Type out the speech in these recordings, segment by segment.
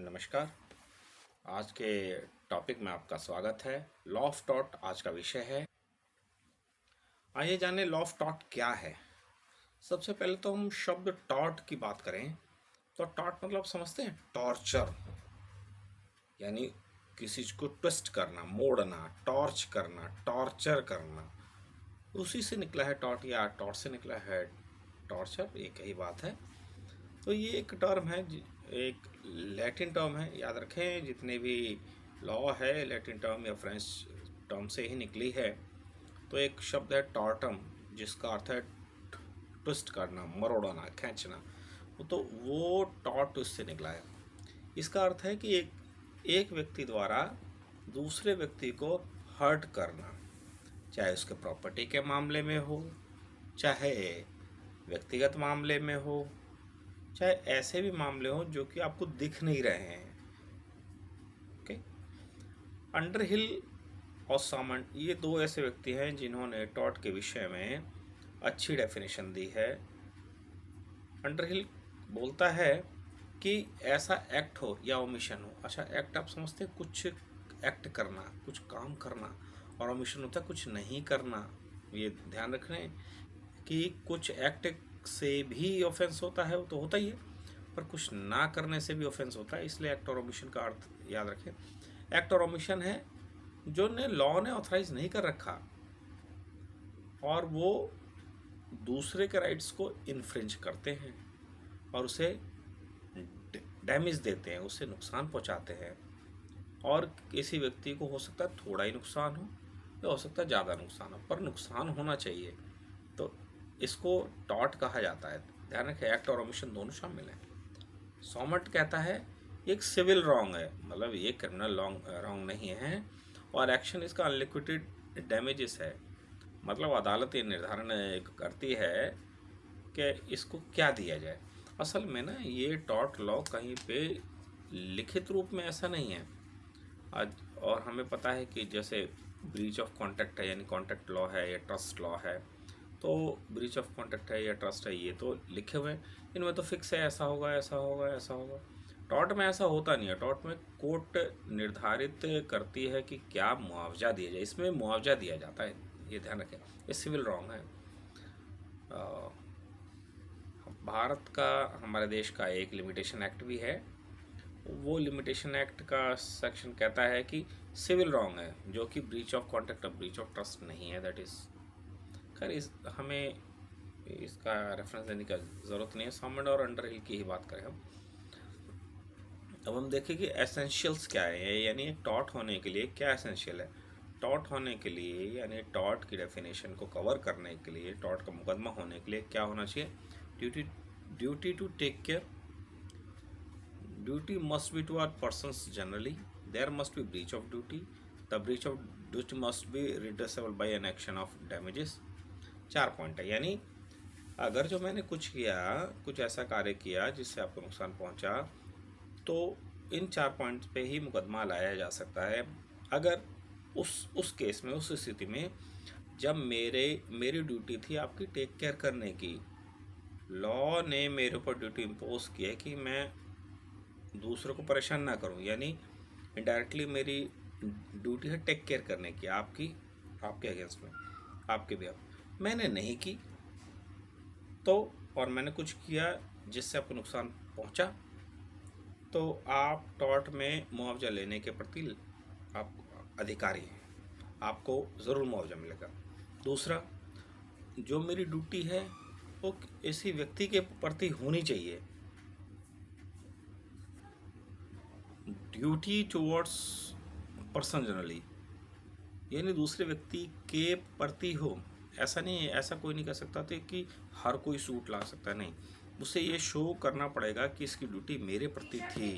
नमस्कार। आज के टॉपिक में आपका स्वागत है। लॉ ऑफ टॉट आज का विषय है। आइए जानें लॉ ऑफ टॉट क्या है। सबसे पहले तो हम शब्द टॉट की बात करें तो टॉट मतलब समझते हैं टॉर्चर, यानी किसी चीज को ट्विस्ट करना, मोड़ना, टॉर्च करना, टॉर्चर करना, उसी से निकला है टॉट या टॉट से निकला है टॉर्चर, एक ही बात है। तो ये एक टर्म है, एक लैटिन टर्म है। याद रखें जितने भी लॉ है लैटिन टर्म या फ्रेंच टर्म से ही निकली है। तो एक शब्द है टॉर्टम जिसका अर्थ है ट्विस्ट करना, मरोड़ना, खींचना। तो वो टॉट उससे निकला है। इसका अर्थ है कि एक व्यक्ति द्वारा दूसरे व्यक्ति को हर्ट करना, चाहे उसके प्रॉपर्टी के मामले में हो, चाहे व्यक्तिगत मामले में हो, चाहे ऐसे भी मामले हो जो कि आपको दिख नहीं रहे हैं। ओके, अंडरहिल और सामंट ये दो ऐसे व्यक्ति हैं जिन्होंने टॉट के विषय में अच्छी डेफिनेशन दी है। अंडरहिल बोलता है कि ऐसा एक्ट हो या ओमिशन हो। अच्छा, एक्ट आप समझते हैं कुछ एक्ट करना, कुछ काम करना, और ओमिशन होता है कुछ नहीं करना। ये ध्यान रखें कि कुछ एक्ट से भी ऑफेंस होता है, वो तो होता ही है, पर कुछ ना करने से भी ऑफेंस होता है। इसलिए एक्ट और ओमिशन का अर्थ याद रखें। एक्ट और ओमिशन है जो ने लॉ ने ऑथराइज नहीं कर रखा और वो दूसरे के राइट्स को इन्फ्रिंज करते हैं और उसे डैमेज देते हैं, उससे नुकसान पहुंचाते हैं। और किसी व्यक्ति को हो सकता है थोड़ा ही नुकसान हो या हो सकता है ज़्यादा नुकसान हो, पर नुकसान होना चाहिए। तो इसको टॉट कहा जाता है। ध्यान रखें, एक्ट और ओमिशन दोनों शामिल हैं। सॉमट कहता है एक सिविल रॉन्ग है, मतलब ये क्रिमिनल रॉन्ग नहीं है, और एक्शन इसका अनलिक्विडेड डैमेजेस है। मतलब अदालत ये निर्धारण करती है कि इसको क्या दिया जाए। असल में ना ये टॉट लॉ कहीं पे लिखित रूप में ऐसा नहीं है आज। और हमें पता है कि जैसे ब्रीच ऑफ कॉन्ट्रैक्ट है, यानी कॉन्ट्रैक्ट लॉ है या ट्रस्ट लॉ है, तो ब्रीच ऑफ कॉन्ट्रैक्ट है या ट्रस्ट है, ये तो लिखे हुए हैं, इनमें तो फिक्स है ऐसा होगा ऐसा होगा ऐसा होगा। टॉट में ऐसा होता नहीं है। टॉट में कोर्ट निर्धारित करती है कि क्या मुआवजा दिया जाए, इसमें मुआवजा दिया जाता है, ये ध्यान रखें। ये सिविल रॉन्ग है। भारत का, हमारे देश का एक लिमिटेशन एक्ट भी है। वो लिमिटेशन एक्ट का सेक्शन कहता है कि सिविल रॉन्ग है जो कि ब्रीच ऑफ कॉन्ट्रैक्ट और ब्रीच ऑफ ट्रस्ट नहीं है। दैट इज़, खैर इस हमें इसका रेफरेंस देने की ज़रूरत नहीं है। सामंड और अंडरहिल की ही बात करें हम। अब हम देखें कि एसेंशियल्स क्या है, यानी एक टॉट होने के लिए क्या एसेंशियल है। टॉट होने के लिए, यानी टॉट की डेफिनेशन को कवर करने के लिए, टॉट का मुकदमा होने के लिए क्या होना चाहिए। Duty duty to take care, duty must be to our persons generally, there must be breach of duty, the breach of duty must be redressable by an action of damages। 4 point है, यानी अगर जो मैंने कुछ किया, कुछ ऐसा कार्य किया जिससे आपको नुकसान पहुंचा, तो इन 4 पॉइंट्स पे ही मुकदमा लाया जा सकता है। अगर उस केस में, उस स्थिति में जब मेरी ड्यूटी थी आपकी टेक केयर करने की, लॉ ने मेरे ऊपर ड्यूटी इम्पोज की है कि मैं दूसरों को परेशान ना करूं, यानी इनडायरेक्टली मेरी ड्यूटी है टेक केयर करने की आपके अगेंस्ट में, आपके भी। मैंने नहीं की तो, और मैंने कुछ किया जिससे आपको नुकसान पहुंचा, तो आप टॉर्ट में मुआवजा लेने के प्रति आप अधिकारी हैं, आपको ज़रूर मुआवजा मिलेगा। दूसरा, जो मेरी ड्यूटी है वो किसी व्यक्ति के प्रति होनी चाहिए। ड्यूटी टुवर्ड्स पर्सन जनरली, यानी दूसरे व्यक्ति के प्रति हो। ऐसा नहीं है, ऐसा कोई नहीं कह सकता था कि हर कोई सूट ला सकता है, नहीं, उसे ये शो करना पड़ेगा कि इसकी ड्यूटी मेरे प्रति थी।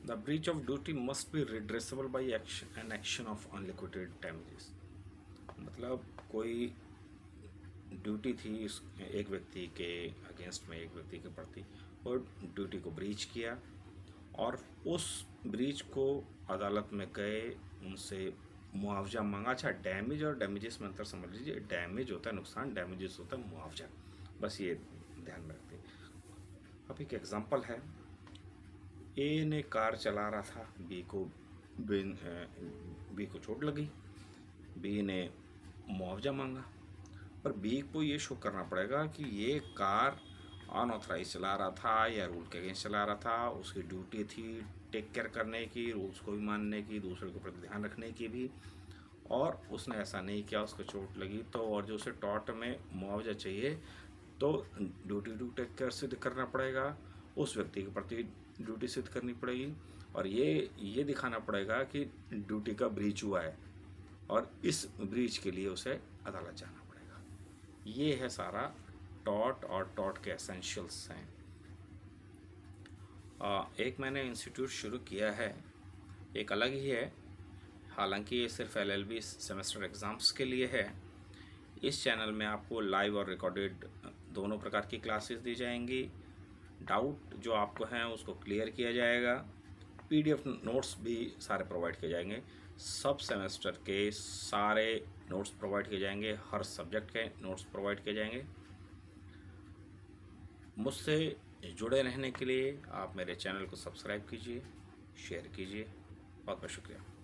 The breach of duty must be redressable by an action of unliquidated damages. मतलब कोई ड्यूटी थी एक व्यक्ति के अगेंस्ट में, एक व्यक्ति के प्रति, और ड्यूटी को ब्रीच किया और उस ब्रीच को अदालत में गए, उनसे मुआवजा मांगा। अच्छा, डैमेज और डैमेजेस में अंतर समझ लीजिए। डैमेज होता है नुकसान, डैमेजेस होता है मुआवजा, बस ये ध्यान में रखते हैं। अब अब एक एग्जांपल है, ए ने कार चला रहा था, बी को चोट लगी, बी ने मुआवजा मांगा, पर बी को ये शो करना पड़ेगा कि ये कार अनऑथराइज चला रहा था या रूल के अगेंस्ट चला रहा था। उसकी ड्यूटी थी टेक केयर करने की, रूल्स को भी मानने की, दूसरे के प्रति ध्यान रखने की भी, और उसने ऐसा नहीं किया, उसको चोट लगी तो, और जो उसे टॉर्ट में मुआवजा चाहिए तो ड्यूटी टू टेक केयर सिद्ध करना पड़ेगा, उस व्यक्ति के प्रति ड्यूटी सिद्ध करनी पड़ेगी, और ये दिखाना पड़ेगा कि ड्यूटी का ब्रीच हुआ है और इस ब्रीच के लिए उसे अदालत जाना पड़ेगा। ये है सारा टॉर्ट और टॉर्ट के एसेंशियल्स हैं। एक मैंने इंस्टीट्यूट शुरू किया है, एक अलग ही है, हालांकि ये सिर्फ LLB सेमेस्टर एग्ज़ाम्स के लिए है। इस चैनल में आपको लाइव और रिकॉर्डेड दोनों प्रकार की क्लासेस दी जाएंगी। डाउट जो आपको हैं उसको क्लियर किया जाएगा, PDF नोट्स भी सारे प्रोवाइड किए जाएंगे, सब सेमेस्टर के सारे नोट्स प्रोवाइड किए जाएंगे, हर सब्जेक्ट के नोट्स प्रोवाइड किए जाएंगे। मुझसे जुड़े रहने के लिए आप मेरे चैनल को सब्सक्राइब कीजिए, शेयर कीजिए। बहुत बहुत शुक्रिया।